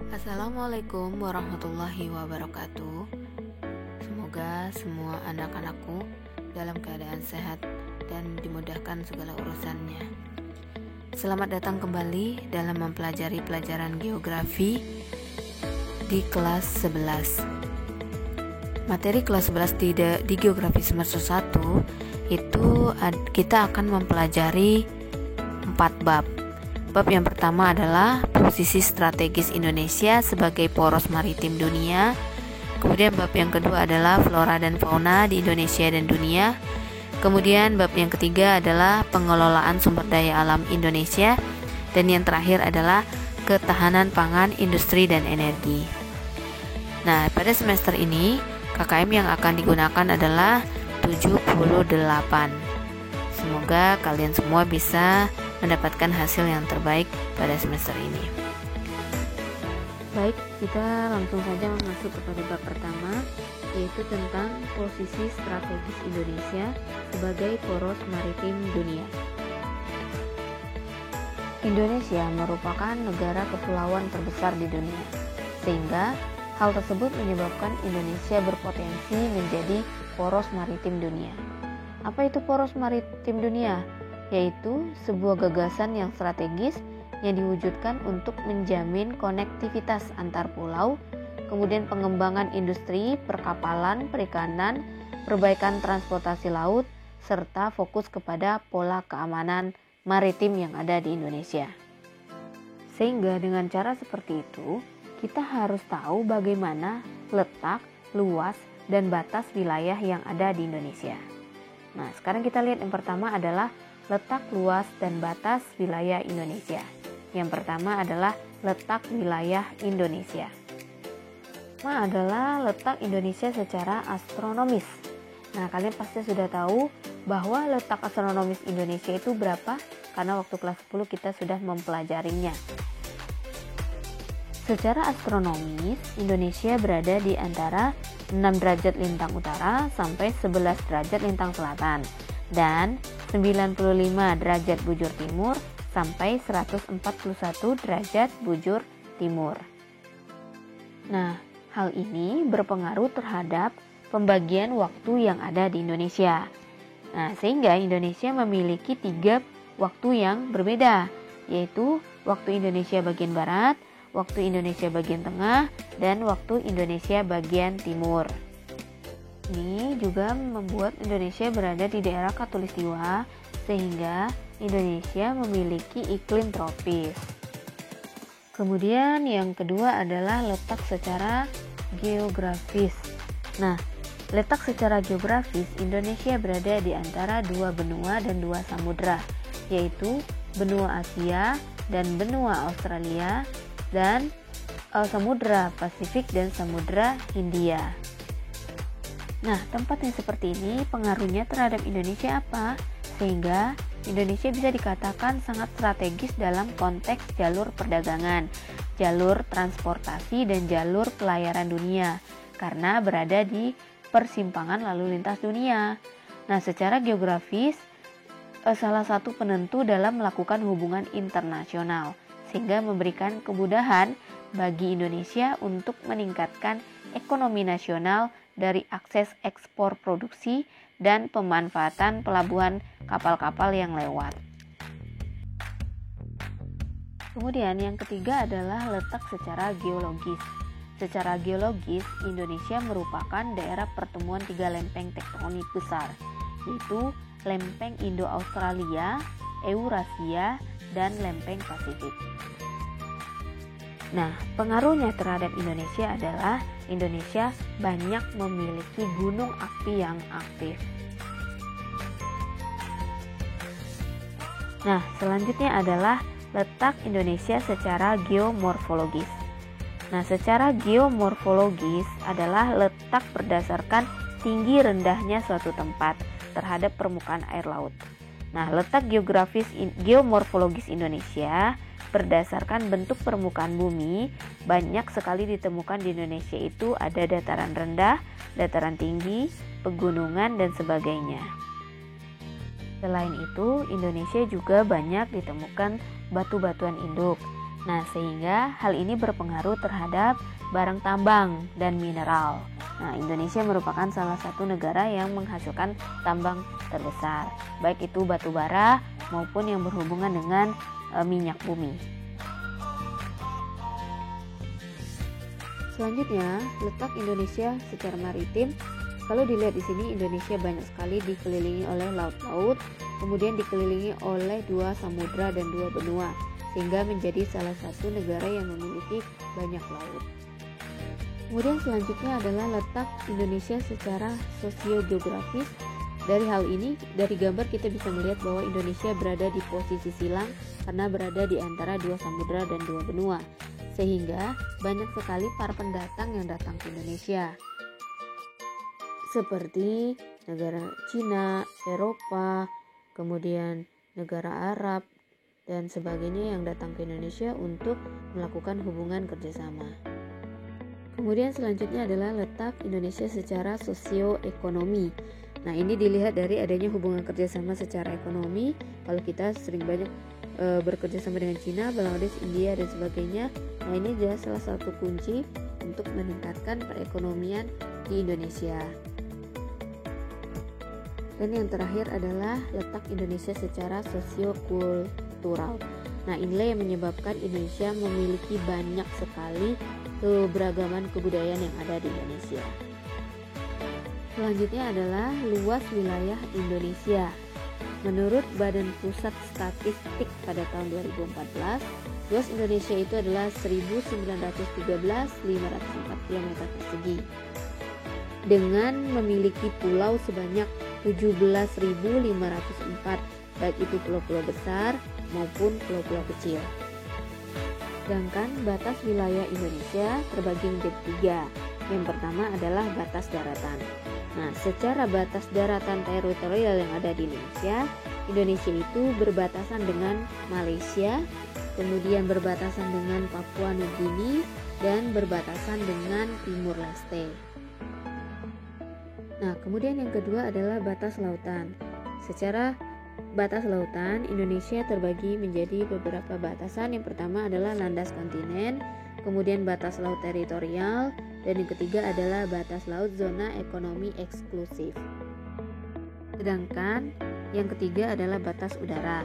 Assalamualaikum warahmatullahi wabarakatuh. Semoga semua anak-anakku dalam keadaan sehat dan dimudahkan segala urusannya. Selamat datang kembali dalam mempelajari pelajaran geografi di kelas 11. Materi kelas 11 di geografi semester 1 itu kita akan mempelajari 4 bab. Bab yang pertama adalah posisi strategis Indonesia sebagai poros maritim dunia. Kemudian bab yang kedua adalah flora dan fauna di Indonesia dan dunia. Kemudian bab yang ketiga adalah pengelolaan sumber daya alam Indonesia. Dan yang terakhir adalah ketahanan pangan, industri, dan energi. Nah, pada semester ini KKM yang akan digunakan adalah 78. Semoga kalian semua bisa mendapatkan hasil yang terbaik pada semester ini. Baik, kita langsung saja masuk kepada bab pertama, yaitu tentang posisi strategis Indonesia sebagai poros maritim dunia. Indonesia merupakan negara kepulauan terbesar di dunia, sehingga hal tersebut menyebabkan Indonesia berpotensi menjadi poros maritim dunia. Apa itu poros maritim dunia? Yaitu sebuah gagasan yang strategis yang diwujudkan untuk menjamin konektivitas antar pulau, kemudian pengembangan industri, perkapalan, perikanan, perbaikan transportasi laut, serta fokus kepada pola keamanan maritim yang ada di Indonesia. Sehingga dengan cara seperti itu, kita harus tahu bagaimana letak, luas, dan batas wilayah yang ada di Indonesia. Nah, sekarang kita lihat yang pertama adalah letak, luas, dan batas wilayah Indonesia. Yang pertama adalah letak wilayah Indonesia. Pertama adalah letak Indonesia secara astronomis. Nah, kalian pasti sudah tahu bahwa letak astronomis Indonesia itu berapa? Karena waktu kelas 10 kita sudah mempelajarinya. Secara astronomis, Indonesia berada di antara 6 derajat lintang utara sampai 11 derajat lintang selatan dan 95 derajat bujur timur sampai 141 derajat bujur timur. Nah, hal ini berpengaruh terhadap pembagian waktu yang ada di Indonesia. Nah, sehingga Indonesia memiliki 3 waktu yang berbeda, yaitu waktu Indonesia bagian barat, waktu Indonesia bagian tengah, dan waktu Indonesia bagian timur. Ini juga membuat Indonesia berada di daerah khatulistiwa, sehingga Indonesia memiliki iklim tropis. Kemudian yang kedua adalah letak secara geografis. Nah, letak secara geografis Indonesia berada di antara 2 benua dan 2 samudra, yaitu benua Asia dan benua Australia, dan Samudra Pasifik dan Samudra Hindia. Nah, tempat yang seperti ini pengaruhnya terhadap Indonesia apa? Sehingga Indonesia bisa dikatakan sangat strategis dalam konteks jalur perdagangan, jalur transportasi, dan jalur pelayaran dunia, karena berada di persimpangan lalu lintas dunia. Nah, secara geografis, salah satu penentu dalam melakukan hubungan internasional, sehingga memberikan kemudahan bagi Indonesia untuk meningkatkan ekonomi nasional dari akses ekspor produksi dan pemanfaatan pelabuhan kapal-kapal yang lewat. Kemudian yang ketiga adalah letak secara geologis. Secara geologis, Indonesia merupakan daerah pertemuan 3 lempeng tektonik besar, yaitu lempeng Indo-Australia, Eurasia, dan lempeng Pasifik. Nah, pengaruhnya terhadap Indonesia adalah Indonesia banyak memiliki gunung api yang aktif. Nah, selanjutnya adalah letak Indonesia secara geomorfologis. Nah, secara geomorfologis adalah letak berdasarkan tinggi rendahnya suatu tempat terhadap permukaan air laut. Nah, letak geomorfologis Indonesia berdasarkan bentuk permukaan bumi, banyak sekali ditemukan di Indonesia itu ada dataran rendah, dataran tinggi, pegunungan, dan sebagainya. Selain itu, Indonesia juga banyak ditemukan batu-batuan induk. Nah, sehingga hal ini berpengaruh terhadap barang tambang dan mineral. Nah, Indonesia merupakan salah satu negara yang menghasilkan tambang terbesar, baik itu batu bara maupun yang berhubungan dengan minyak bumi. Selanjutnya, letak Indonesia secara maritim. Kalau dilihat di sini, Indonesia banyak sekali dikelilingi oleh laut-laut, kemudian dikelilingi oleh 2 samudra dan 2 benua, sehingga menjadi salah satu negara yang memiliki banyak laut. Kemudian selanjutnya adalah letak Indonesia secara sosiogeografis. Dari hal ini, dari gambar kita bisa melihat bahwa Indonesia berada di posisi silang karena berada di antara 2 samudra dan 2 benua, sehingga banyak sekali para pendatang yang datang ke Indonesia, seperti negara Cina, Eropa, kemudian negara Arab, dan sebagainya yang datang ke Indonesia untuk melakukan hubungan kerjasama. Kemudian selanjutnya adalah letak Indonesia secara sosioekonomi. Nah, ini dilihat dari adanya hubungan kerjasama secara ekonomi. Kalau kita sering banyak bekerjasama dengan Cina, Bangladesh, India, dan sebagainya. Nah, ini adalah salah satu kunci untuk meningkatkan perekonomian di Indonesia. Dan yang terakhir adalah letak Indonesia secara sosiokultural. Nah, inilah yang menyebabkan Indonesia memiliki banyak sekali keberagaman kebudayaan yang ada di Indonesia. Selanjutnya adalah luas wilayah Indonesia. Menurut Badan Pusat Statistik pada tahun 2014, luas Indonesia itu adalah 1913.504 km persegi, dengan memiliki pulau sebanyak 17.504, baik itu pulau-pulau besar maupun pulau-pulau kecil. Sedangkan batas wilayah Indonesia terbagi menjadi 3. Yang pertama adalah batas daratan. Nah, secara batas daratan teritorial yang ada di Indonesia itu berbatasan dengan Malaysia, kemudian berbatasan dengan Papua Nugini, dan berbatasan dengan Timur Leste. Nah, kemudian yang kedua adalah batas lautan. Secara batas lautan, Indonesia terbagi menjadi beberapa batasan. Yang pertama adalah landas kontinen, kemudian batas laut teritorial, dan yang ketiga adalah batas laut zona ekonomi eksklusif. Sedangkan yang ketiga adalah batas udara.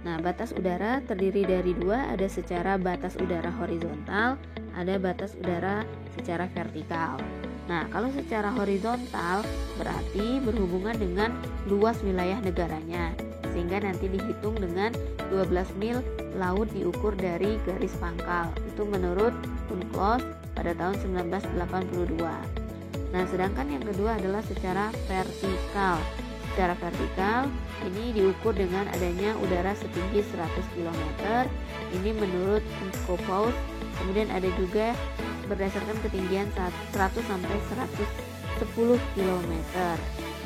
Nah, batas udara terdiri dari 2, ada secara batas udara horizontal, ada batas udara secara vertikal. Nah, kalau secara horizontal berarti berhubungan dengan luas wilayah negaranya, sehingga nanti dihitung dengan 12 mil laut diukur dari garis pangkal. Itu menurut UNCLOS pada tahun 1982. Nah, sedangkan yang kedua adalah secara vertikal. Secara vertikal ini diukur dengan adanya udara setinggi 100 km. Ini menurut UNCLOS. Kemudian ada juga berdasarkan ketinggian 100 sampai 110 km.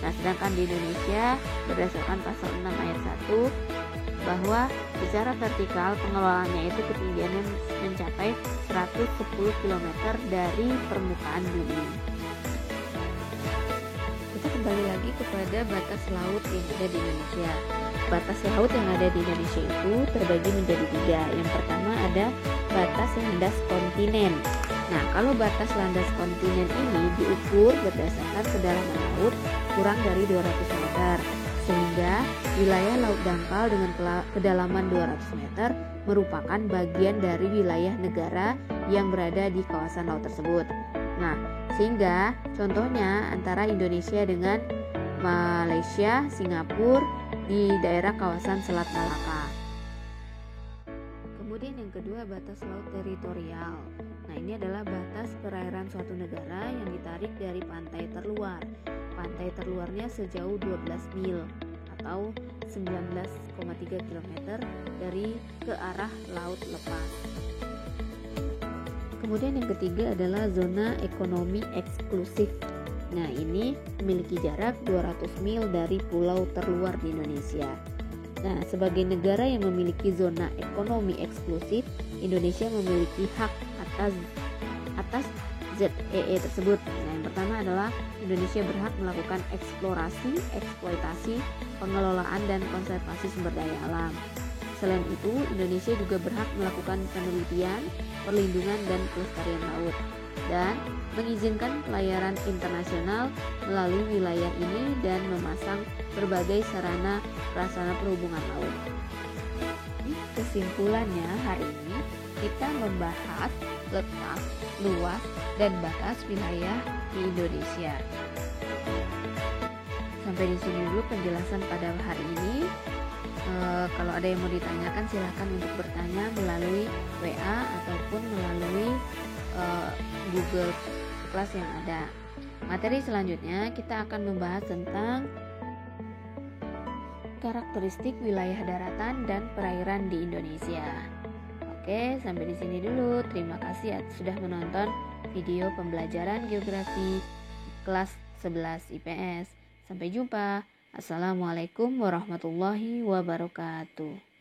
Nah, sedangkan di Indonesia berdasarkan pasal 6 ayat 1 bahwa secara vertikal pengelolaannya itu ketinggiannya mencapai 110 km dari permukaan bumi. Kita kembali lagi kepada batas laut yang ada di Indonesia. Batas laut yang ada di Indonesia itu terbagi menjadi 3. Yang pertama ada batas landas kontinen. Nah, kalau batas landas kontinen ini diukur berdasarkan kedalaman laut kurang dari 200 meter, sehingga wilayah laut dangkal dengan kedalaman 200 meter merupakan bagian dari wilayah negara yang berada di kawasan laut tersebut. Nah, sehingga contohnya antara Indonesia dengan Malaysia, Singapura di daerah kawasan Selat Malaka. Kemudian yang kedua batas laut teritorial. Nah, ini adalah batas perairan suatu negara yang ditarik dari pantai terluar. Pantai terluarnya sejauh 12 mil atau 19,3 km dari ke arah laut lepas. Kemudian yang ketiga adalah zona ekonomi eksklusif. Nah, ini memiliki jarak 200 mil dari pulau terluar di Indonesia. Nah, sebagai negara yang memiliki zona ekonomi eksklusif, Indonesia memiliki hak atas ZEE tersebut. Nah, yang pertama adalah Indonesia berhak melakukan eksplorasi, eksploitasi, pengelolaan dan konservasi sumber daya alam. Selain itu, Indonesia juga berhak melakukan penelitian, perlindungan, dan pelestarian laut, dan mengizinkan pelayaran internasional melalui wilayah ini dan memasang berbagai sarana prasarana perhubungan laut. Kesimpulannya, hari ini kita membahas letak, luas, dan batas wilayah di Indonesia. Sampai di sini dulu penjelasan pada hari ini. Kalau ada yang mau ditanyakan silahkan untuk bertanya melalui WA ataupun melalui Google Class yang ada. Materi selanjutnya kita akan membahas tentang karakteristik wilayah daratan dan perairan di Indonesia. Oke, sampai di sini dulu. Terima kasih sudah menonton video pembelajaran geografi kelas 11 IPS. Sampai jumpa. Assalamualaikum warahmatullahi wabarakatuh.